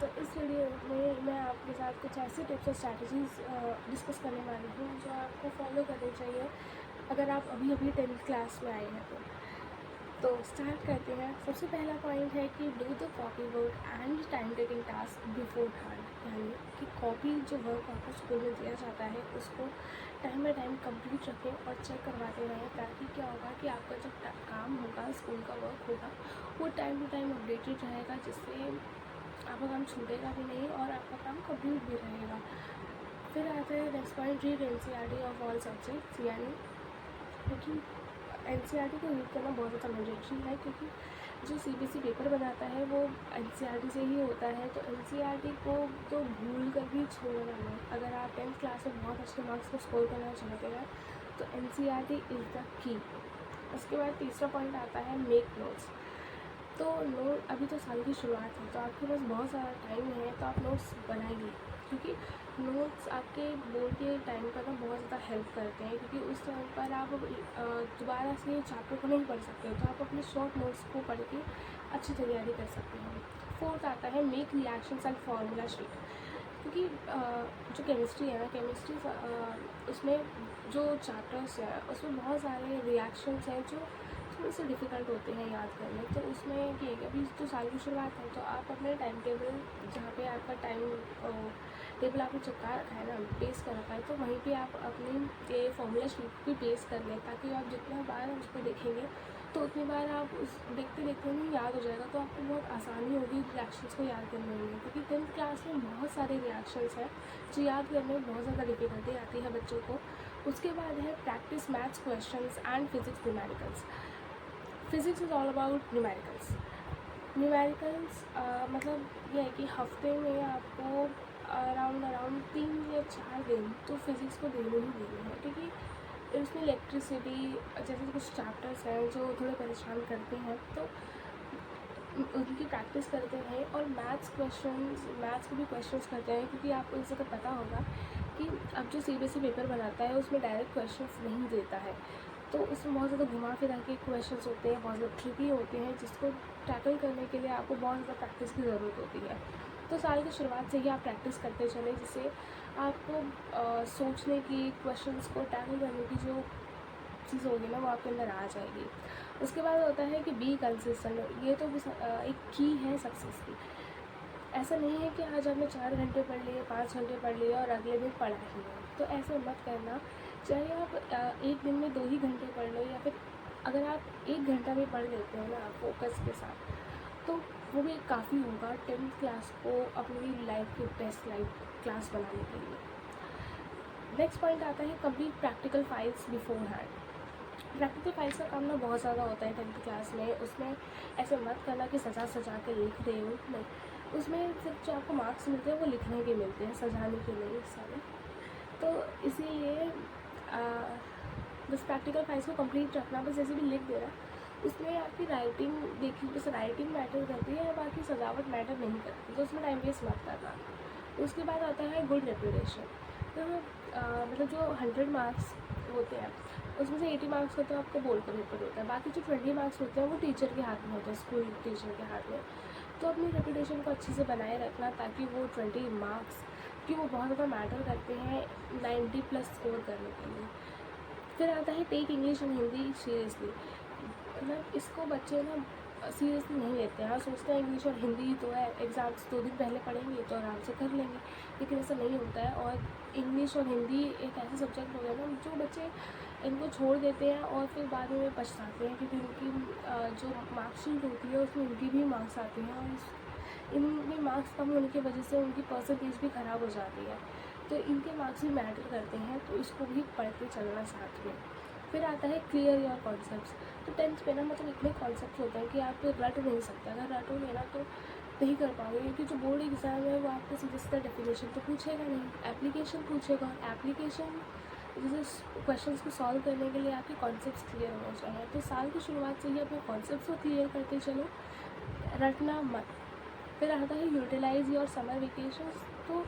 तो इस वीडियो में मैं आपके साथ कुछ ऐसे टिप्स और स्ट्रैटेजीज़ डिस्कस करने वाली हूँ जो आपको फॉलो करनी चाहिए अगर आप अभी अभी 10th क्लास में आए हैं तो स्टार्ट करते हैं। सबसे पहला पॉइंट है कि do the copy work and time taking task before hand, यानी कि कॉपी जो वर्क आपको स्कूल में दिया जाता है उसको टाइम बाई टाइम कंप्लीट रखें और चेक करवाते रहें, ताकि क्या होगा कि आपका जो काम होगा, स्कूल का वर्क होगा, वो टाइम टू टाइम अपडेटेड रहेगा, जिससे आपका काम छूटेगा भी नहीं और आपका काम कंप्लीट भी रहेगा। फिर आता है next point, read NCERT of all subjects, यानी क्योंकि एनसीईआरटी को रीड करना बहुत ज़्यादा मैंडेटरी है, क्योंकि जो सीबीएसई पेपर बनाता है वो एनसीईआरटी से ही होता है। तो एनसीईआरटी को तो भूल कर भी छोड़ना नहीं। अगर आप 10th क्लास में बहुत अच्छे मार्क्स को स्कोर करना चाहते हैं तो एनसीईआरटी इज़ द की। उसके बाद तीसरा पॉइंट आता है मेक नोट्स। तो नोट, अभी तो साल की शुरुआत है तो आपके पास बहुत सारा टाइम है, तो आप नोट्स बनाइए, क्योंकि नोट्स आपके बोर्ड के टाइम पर ना बहुत ज़्यादा हेल्प करते हैं, क्योंकि उस टाइम पर आप दोबारा से चैप्टर को नहीं पढ़ सकते, तो आप अपने शॉर्ट नोट्स को पढ़ के अच्छी तैयारी कर सकते हैं। फोर्थ आता है make reactions and formula sheet, क्योंकि जो केमिस्ट्री है ना, केमिस्ट्री उसमें जो चैप्टर्स है उसमें बहुत सारे रिएक्शंस हैं जो थोड़े से डिफ़िकल्ट होते हैं याद करने। तो उसमें ये है कि अभी तो साल की शुरुआत है, तो आप अपने टाइम टेबल, जहाँ पे आपका टाइम टेबल आपने चिपका रखा है ना, पेस्ट कर रखा है, तो वहीं पे आप अपनी ये फॉर्मूला शीट भी पेस्ट कर लें, ताकि आप जितना बार उसको देखेंगे तो उतनी बार आप उस देखते देखते नहीं याद हो जाएगा, तो आपको बहुत आसानी होगी रिएक्शंस को याद करने में, क्योंकि 10th क्लास में बहुत सारे रिएक्शंस हैं जो याद करने में बहुत ज़्यादा डिफ़िकल्टी आती है बच्चों को। उसके बाद है practice maths questions and physics numericals. Physics is all about numericals. Numericals मतलब ये है कि हफ्ते में आपको अराउंड 3 या 4 दिन तो फिज़िक्स को देने ही देने हैं, क्योंकि उसमें इलेक्ट्रिसिटी जैसे कुछ चैप्टर्स हैं जो थोड़े परेशान करते हैं, तो उनकी प्रैक्टिस करते हैं। और मैथ्स के भी क्वेश्चंस करते हैं, क्योंकि आपको इस जगह पता होगा कि अब जो सीबीएसई पेपर बनाता है उसमें डायरेक्ट क्वेश्चंस नहीं देता है, तो उसमें बहुत ज़्यादा घुमा फिरा के क्वेश्चंस होते हैं, बहुत ज़्यादा ट्रिकी होते हैं, जिसको टैकल करने के लिए आपको बहुत ज़्यादा प्रैक्टिस की ज़रूरत होती है। तो साल की शुरुआत से ही आप प्रैक्टिस करते चलें, जिससे आपको सोचने की, क्वेश्चंस को टैकल करने की जो चीज़ होगी ना, वो आपके अंदर आ जाएगी। उसके बाद होता है कि बी कंसिस्टेंट। ये तो एक की है सक्सेस की। ऐसा नहीं है कि आज आपने 4 घंटे पढ़ लिए, 5 घंटे पढ़ लिए और अगले दिन पढ़ा ही नहीं, तो ऐसे मत करना। चाहे आप एक दिन में 2 ही घंटे पढ़ लो, या फिर अगर आप 1 घंटा भी पढ़ लेते हो ना फोकस के साथ, तो वो भी काफ़ी होगा 10th क्लास को अपनी लाइफ की बेस्ट लाइफ क्लास बनाने के लिए। नेक्स्ट पॉइंट आता है complete practical files before hand. Practical files का काम ना बहुत ज़्यादा होता है 10th क्लास में। उसमें ऐसे मत करना कि सजा सजा के लिख रहे हो, नहीं, उसमें सिर्फ जो आपको मार्क्स मिलते हैं वो लिखने के मिलते हैं, सजाने के नहीं सारे। तो इसीलिए बस प्रैक्टिकल फाइल्स को कंप्लीट रखना, बस जैसे भी लिख देना। उसमें आपकी राइटिंग देखिए, बस राइटिंग मैटर करती है, बाकी सजावट मैटर नहीं करती, तो उसमें टाइम वेस्ट मत करना। उसके बाद आता है गुड रेपुटेशन। तो मतलब जो 100 मार्क्स होते हैं उसमें से 80 मार्क्स का तो आपको बोर्ड का पेपर होता है, बाकी जो 20 मार्क्स होते हैं वो टीचर के हाथ में होते हैं, स्कूल टीचर के हाथ में। तो अपनी रेपुटेशन को अच्छे से बनाए रखना, ताकि वो 20 मार्क्स, कि वो बहुत ज़्यादा मैटर करते हैं 90+ स्कोर करने के लिए। फिर आता है take English and Hindi seriously. मतलब इसको बच्चे ना सीरियसली नहीं लेते हैं, सोचते हैं इंग्लिश और हिंदी तो है, एग्ज़ाम्स 2 दिन पहले पढ़ेंगे तो आराम से कर लेंगे, लेकिन ऐसा नहीं होता है। और इंग्लिश और हिंदी एक ऐसे सब्जेक्ट हो गए ना, जो बच्चे इनको छोड़ देते हैं और फिर बाद में पछताते हैं, क्योंकि उनकी जो मार्कशीट होती है उसमें उनकी भी मार्क्स आते हैं, और इनमें मार्क्स कम होने की वजह से उनकी परसेंटेज भी ख़राब हो जाती है। तो इनके मार्क्स भी मैटर करते हैं, तो इसको भी पढ़ते चलना साथ में। फिर आता है क्लियर योर कॉन्सेप्ट्स। तो 10th पे ना मतलब इतने कॉन्सेप्ट होते हैं कि आप रट नहीं सकते। अगर रटोगे ना तो नहीं कर पाओगे, क्योंकि जो बोर्ड एग्ज़ाम है वो आपको सीधे सीधा डेफिनेशन तो पूछेगा नहीं, एप्लीकेशन पूछेगा। एप्लीकेशन जैसे क्वेश्चंस को सॉल्व करने के लिए आपके कॉन्सेप्ट्स क्लियर होने चाहिए। तो साल की शुरुआत से ही अपने कॉन्सेप्ट्स को क्लियर करते चलो, रटना मत। फिर आता है यूटिलाइज योर समर वेकेशंस। तो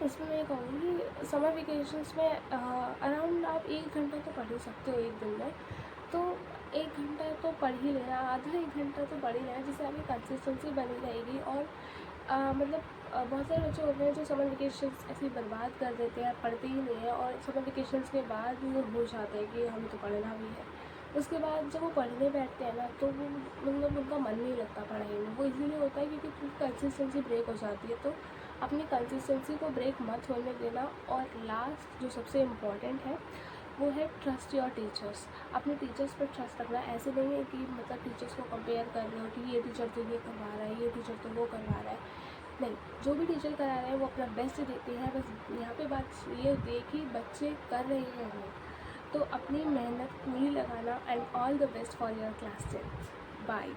इसमें मैं कहूँगी समर वेकेशंस में अराउंड आप 1 घंटा तो पढ़ ही सकते हो एक दिन में। तो 1 घंटा तो पढ़ ही लेना, आधा 1 घंटा तो पढ़ ही लेना, जिससे आपकी कंसिस्टेंसी बनी रहेगी। और बहुत सारे बच्चे होते हैं जो समर वेकेशंस ऐसे ही बर्बाद कर देते हैं, पढ़ते ही नहीं हैं, और समर वेकेशंस के बाद वो हो जाता है कि हमें तो पढ़ना भी है। उसके बाद जब वो पढ़ने बैठते हैं ना, तो वो उनका मन नहीं लगता पढ़ाई में। वो इसीलिए होता है क्योंकि उनकी कंसिस्टेंसी ब्रेक हो जाती है। तो अपनी कंसिस्टेंसी को ब्रेक मत होने देना। और लास्ट जो सबसे इम्पॉर्टेंट है वो है ट्रस्ट योर टीचर्स। अपने टीचर्स पर ट्रस्ट रखना। ऐसे नहीं है कि टीचर्स को कंपेयर कर रहे हो कि ये टीचर तो ये करवा रहा है, ये टीचर तो वो करवा रहा है। नहीं, जो भी टीचर करा रहे हैं वो अपना बेस्ट देते हैं। बस यहाँ पे बात ये होती है कि बच्चे कर रहे हैं वो, तो अपनी मेहनत पूरी लगाना। And all the best for your class 10। Bye.